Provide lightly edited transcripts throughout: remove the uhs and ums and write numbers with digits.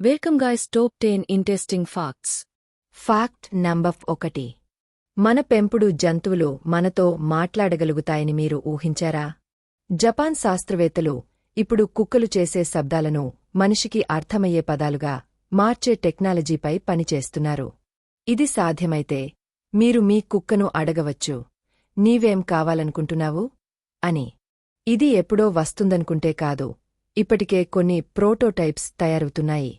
Welcome guys top 10 interesting facts. Fact number 1. మన పెంపుడు జంతువులు మనతో మాట్లాడగలుగుతాయని మీరు ఊహించారా? జపాన్ శాస్త్రవేత్తలు ఇప్పుడు కుక్కలు చేసే శబ్దాలను మనిషికి అర్థమయ్యే పదాలుగా మార్చే టెక్నాలజీపై పనిచేస్తున్నారు. ఇది సాధ్యమైతే మీరు మీ కుక్కను అడగవచ్చు, నీవేం కావాలనుకుంటున్నావు అని. ఇది ఎప్పుడో వస్తుందనుకుంటే కాదు, ఇప్పటికే కొన్ని ప్రోటోటైప్స్ తయారవుతున్నాయి.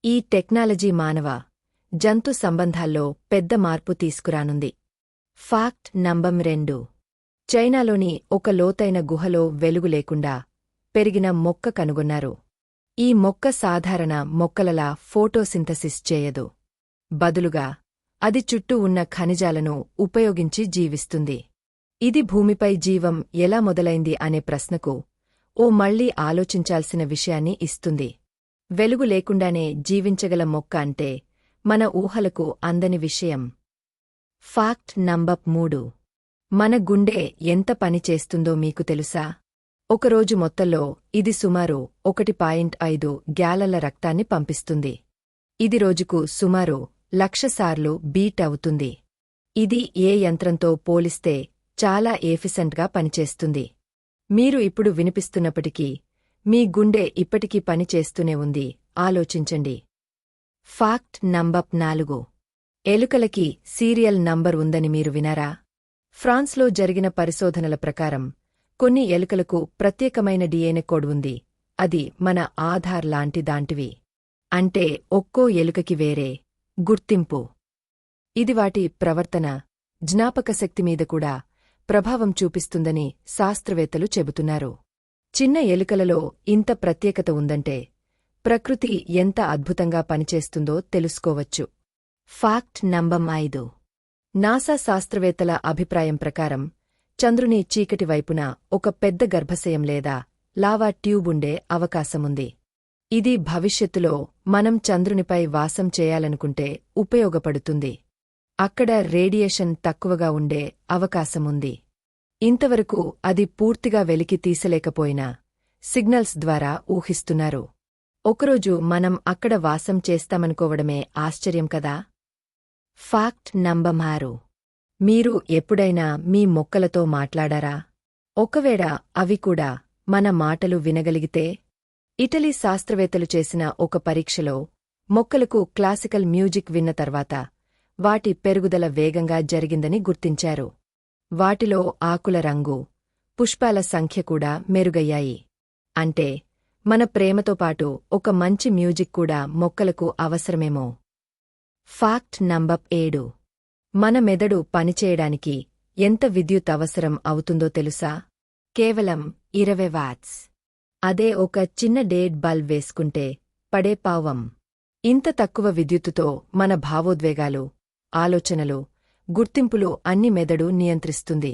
ఈ టెక్నాలజీ మానవ జంతు సంబంధాల్లో పెద్ద మార్పు తీసుకురానుంది. Fact number 2. చైనాలోని ఒక లోతైన గుహలో వెలుగు లేకుండా పెరిగిన మొక్క కనుగొన్నారు. ఈ మొక్క సాధారణ మొక్కలలా ఫోటోసింథసిస్ చేయదు. బదులుగా అది చుట్టూ ఉన్న ఖనిజాలను ఉపయోగించి జీవిస్తుంది. ఇది భూమిపై జీవం ఎలా మొదలైంది అనే ప్రశ్నకు మళ్లీ ఆలోచించాల్సిన విషయాన్ని ఇస్తుంది. వెలుగు లేకుండానే జీవించగల మొక్క అంటే మన ఊహలకు అందని విషయం. Fact number 3. మన గుండె ఎంత పని చేస్తుందో మీకు తెలుసా? ఒకరోజు మొత్తంలో ఇది సుమారు 1.5 గ్యాలన్ల రక్తాన్ని పంపిస్తుంది. ఇది రోజుకు సుమారు 1,00,000 సార్లు బీట్ అవుతుంది. ఇది ఏ యంత్రంతో పోలిస్తే చాలా ఎఫిషియెంట్గా పనిచేస్తుంది. మీరు ఇప్పుడు వినిపిస్తున్నప్పటికీ మీ గుండె ఇప్పటికీ పనిచేస్తూనే ఉంది, ఆలోచించండి. Fact number 4. ఎలుకలకి సీరియల్ నంబర్ ఉందని మీరు వినారా? ఫ్రాన్స్లో జరిగిన పరిశోధనల ప్రకారం కొన్ని ఎలుకలకు ప్రత్యేకమైన డిఎన్ఏ కోడ్ ఉంది. అది మన ఆధార్ లాంటి దాంటివి. అంటే ఒక్కో ఎలుకకి వేరే గుర్తింపు. ఇది వాటి ప్రవర్తన, జ్ఞాపకశక్తి మీద కూడా ప్రభావం చూపిస్తుందని శాస్త్రవేత్తలు చెబుతున్నారు. చిన్న ఎలుకలలో ఇంత ప్రత్యేకత ఉందంటే ప్రకృతి ఎంత అద్భుతంగా పనిచేస్తుందో తెలుసుకోవచ్చు. Fact number 5. నాసా శాస్త్రవేత్తల అభిప్రాయం ప్రకారం చంద్రుని చీకటి వైపున ఒక పెద్ద గర్భాశయం లేదా లావా ట్యూబ్ ఉండే అవకాశముంది. ఇది భవిష్యత్తులో మనం చంద్రునిపై వాసం చేయాలనుకుంటే ఉపయోగపడుతుంది. అక్కడ రేడియేషన్ తక్కువగా ఉండే అవకాశముంది. ఇంతవరకు అది పూర్తిగా వెలికి తీసలేకపోయినా సిగ్నల్స్ ద్వారా ఊహిస్తున్నారు. ఒకరోజు మనం అక్కడ వాసం చేస్తామనుకోవడమే ఆశ్చర్యం కదా? Fact number 6. మీరు ఎప్పుడైనా మీ మొక్కలతో మాట్లాడారా? ఒకవేళ అవి కూడా మన మాటలు వినగలిగితే? ఇటలీ శాస్త్రవేత్తలు చేసిన ఒక పరీక్షలో మొక్కలకు క్లాసికల్ మ్యూజిక్ విన్న తర్వాత వాటి పెరుగుదల వేగంగా జరిగిందని గుర్తించారు. వాటిలో ఆకుల రంగు, పుష్పాల సంఖ్య కూడా మెరుగయ్యాయి. అంటే మన ప్రేమతో పాటు ఒక మంచి మ్యూజిక్ కూడా మొక్కలకు అవసరమేమో. Fact number 7. మన మెదడు పనిచేయడానికి ఎంత విద్యుత్ అవసరం అవుతుందో తెలుసా? కేవలం 20 వాట్స్. అదే ఒక చిన్న డేడ్ బల్బ్ వేసుకుంటే పడే పావం. ఇంత తక్కువ విద్యుత్తుతో మన భావోద్వేగాలు, ఆలోచనలు, గుర్తింపులు అన్ని మెదడు నియంత్రిస్తుంది.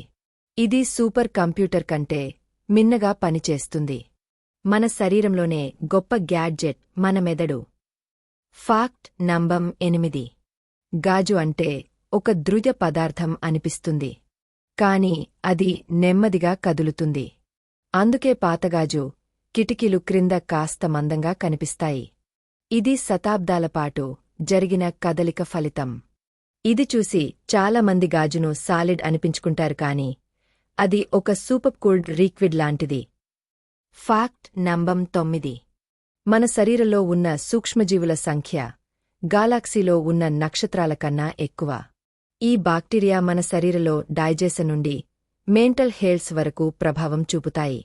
ఇది సూపర్ కంప్యూటర్ కంటే మిన్నగా పనిచేస్తుంది. మన శరీరంలోనే గొప్ప గ్యాడ్జెట్ మన మెదడు. Fact number 8. గాజు అంటే ఒక దృఢ పదార్థం అనిపిస్తుంది. కాని అది నెమ్మదిగా కదులుతుంది. అందుకే పాతగాజు కిటికీలు క్రింద కాస్త మందంగా కనిపిస్తాయి. ఇది శతాబ్దాలపాటు జరిగిన కదలిక ఫలితం. ఇది చూసి చాలామంది గాజును సాలిడ్ అనిపించుకుంటారు కాని అది ఒక సూపర్ కూల్డ్ లిక్విడ్ లాంటిది. Fact number 9. మన శరీరంలో ఉన్న సూక్ష్మజీవుల సంఖ్య గాలాక్సీలో ఉన్న నక్షత్రాల కన్నా ఎక్కువ. ఈ బాక్టీరియా మన శరీరంలో డైజెషన్ నుండి మెంటల్ హెల్త్ వరకు ప్రభావం చూపుతాయి.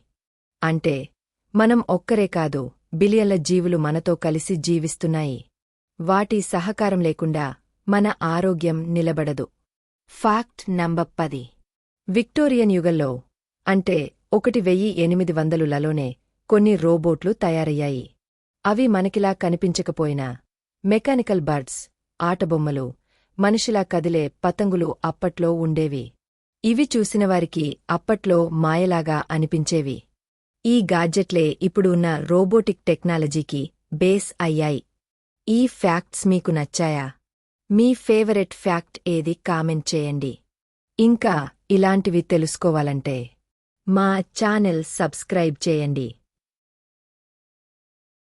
అంటే మనం ఒక్కరే కాదు, బిలియన్ల జీవులు మనతో కలిసి జీవిస్తున్నాయి. వాటి సహకారం లేకుండా మన ఆరోగ్యం నిలబడదు. Fact number 10. విక్టోరియన్ యుగంలో అంటే 1800లలోనే కొన్ని రోబోట్లు తయారయ్యాయి. అవి మనకిలా కనిపించకపోయినా మెకానికల్ బర్డ్స్, ఆటబొమ్మలు, మనిషిలా కదిలే పతంగులు అప్పట్లో ఉండేవి. ఇవి చూసినవారికి అప్పట్లో మాయలాగా అనిపించేవి. ఈ గాడ్జెట్లే ఇప్పుడు ఉన్న రోబోటిక్ టెక్నాలజీకి బేస్ అయ్యాయి. ఈ ఫ్యాక్ట్స్ మీకు నచ్చాయా? మీ ఫేవరెట్ ఫ్యాక్ట్ ఏది కామెంట్ చేయండి. ఇంకా ఇలాంటివి తెలుసుకోవాలంటే మా ఛానల్ సబ్స్క్రైబ్ చేయండి.